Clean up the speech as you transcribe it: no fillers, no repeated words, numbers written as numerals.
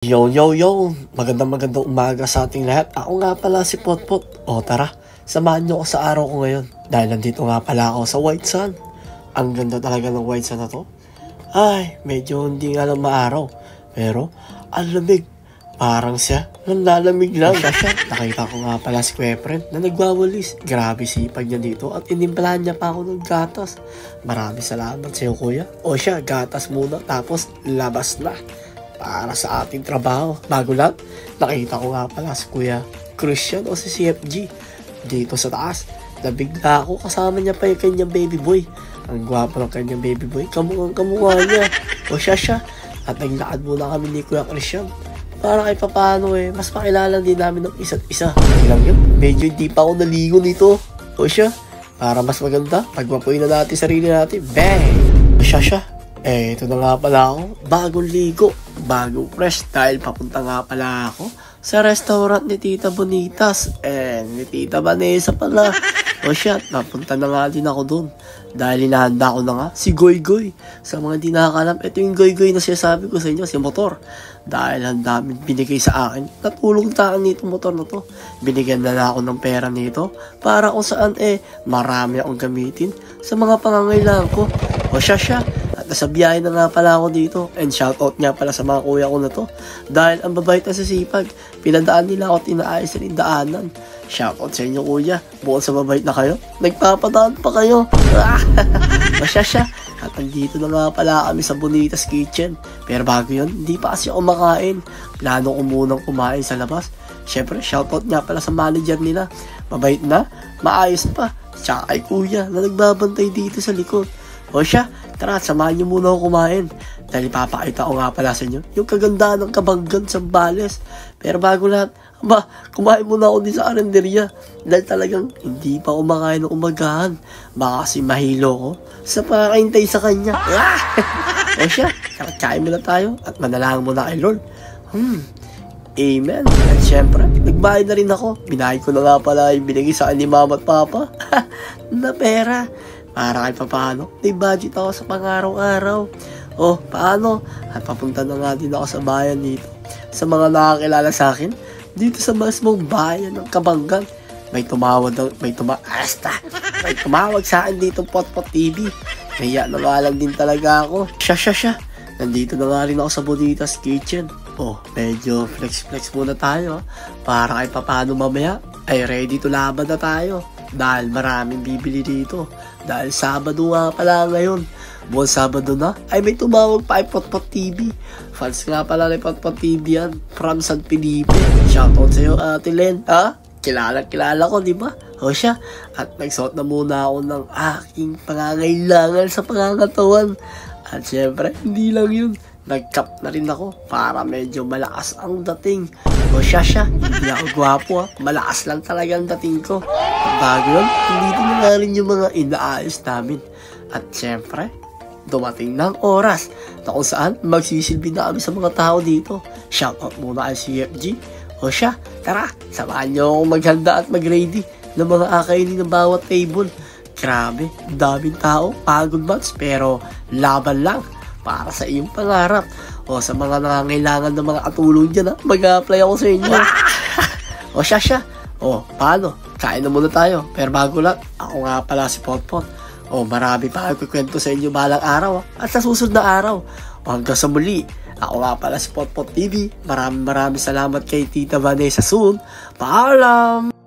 Yo! Magandang umaga sa ating lahat. Ako nga pala si Potpot. O tara, samahan nyo ako sa araw ko ngayon. Dahil nandito nga pala ako sa White Sun. Ang ganda talaga ng White Sun na to. Ay, medyo hindi nga lang maaraw. Pero, ang lamig. Parang siya, nanlalamig lang. Kasi nakita ko nga pala si Kuya Friend na nagwawalis. Grabe sipag niya dito at inimplahan niya pa ako ng gatas. Maraming salamat sa iyo, Kuya. O siya, gatas muna tapos labas na. Para sa ating trabaho. Bago lang, nakita ko nga pala si Kuya Christian o si CFG dito sa taas. Nabigla ako, kasama niya pa yung kanyang baby boy. Ang gwapo ng kanyang baby boy, kamukha niya. O siya. At naglakad muna kami ni Kuya Christian para kahit papaano mas makilala din namin ng isa't isa. Lang yun, medyo hindi pa ako naligo nito. O siya, para mas maganda, pagwapuin na natin sarili natin. Bang! O siya. Ito na nga pala ako, bagong ligo, bagong fresh dahil papunta nga pala ako sa restaurant ni Tita Bonitas ni Tita Vanessa pala. O siya, napunta na nga din ako dun dahil hinahanda ko na nga si Goy Goy. Sa mga di nakakalam, ito yung Goy Goy na sinasabi ko sa inyo, si motor. Dahil ang dami binigay sa akin, natulong sa akin nito motor na to. Binigyan na ako ng pera nito para kung saan marami akong gamitin sa mga pangangailangan ko. O siya. Nasa biyahe na nga pala ako dito. And shoutout nga pala sa mga kuya ko na to. Dahil ang babait na sisipag. Pinadaan nila ako at inaayos na yung daanan. Shoutout sa inyo, kuya. Bukod sa babait na kayo, nagpapadaan pa kayo. Masya. At nandito na nga pala kami sa Bonitas Kitchen. Pero bago yun, hindi pa kasi ako makain. Plano ko munang kumain sa labas. Syempre, shoutout nga pala sa manager nila. Mabait na, maayos pa. Tsaka kay kuya na nagbabantay dito sa likod. O siya, tara, samahan niyo muna ako kumain. Dahil ipapakita ko nga pala sa inyo yung kagandahan ng Kabanggan Sambales. Pero bago lahat, kumain muna ako din sa arenderya. Dahil talagang hindi pa kumakain ng umagahan. Baka kasi mahilo ko sa pakakaintay sa kanya. O siya, kain muna tayo at manalangin muna kay Lord. Amen. At syempre, nagbayad na rin ako. Binayad ko na nga pala yung binigay sa ni Mama at Papa na pera. Para kahit paano, may budget ako sa pang-araw-araw. O, paano? At papunta na nga din ako sa bayan dito. Sa mga nakakilala sa akin, dito sa mismong bayan ng Kabanggan. May tumawag sa akin dito, Potpot TV. Kaya na nga lang din talaga ako. Siya. Nandito na nga rin ako sa Bonitas Kitchen. O, medyo flex muna tayo. Para kahit paano mamaya, ay ready to laban na tayo. Dahil maraming bibili dito. Dahil Sabado nga pala ngayon. Buong Sabado na, ay may tumawag pa kay Potpot TV. Fans nga pala ni Potpot TV yan. From San Felipe. Shoutout sa'yo, Ate Len. Kilala ko, di ba? O siya. At nagsuot na muna ako ng aking pangangailangan sa pangangatawan. At syempre, hindi lang yun. Nag-cap na rin ako para medyo malakas ang dating. O siya, hindi ako gwapo malakas lang talaga ang dating ko. At bago yun, dito na nga rin yung mga inaayos namin. At syempre, dumating ng oras na kung saan magsisilbi na kami sa mga tao dito. Shoutout muna kay CFG. O siya, tara, samahan nyo akong maghanda at mag-ready ng mga akainin ng bawat table. Grabe, daming tao, pagod months, pero laban lang para sa iyong pangarap. O sa mga nangangailangan ng mga katulong dyan, mag-a-apply ako sa inyo. O siya. O, paano? Kain na muna tayo. Pero bago lang, ako nga pala si Potpot. O, marami pa ako kwento sa inyo balang araw at sa susunod na araw. O, hanggang sa muli, ako nga pala si Potpot TV. Maraming salamat kay Tita Vanessa soon. Paalam!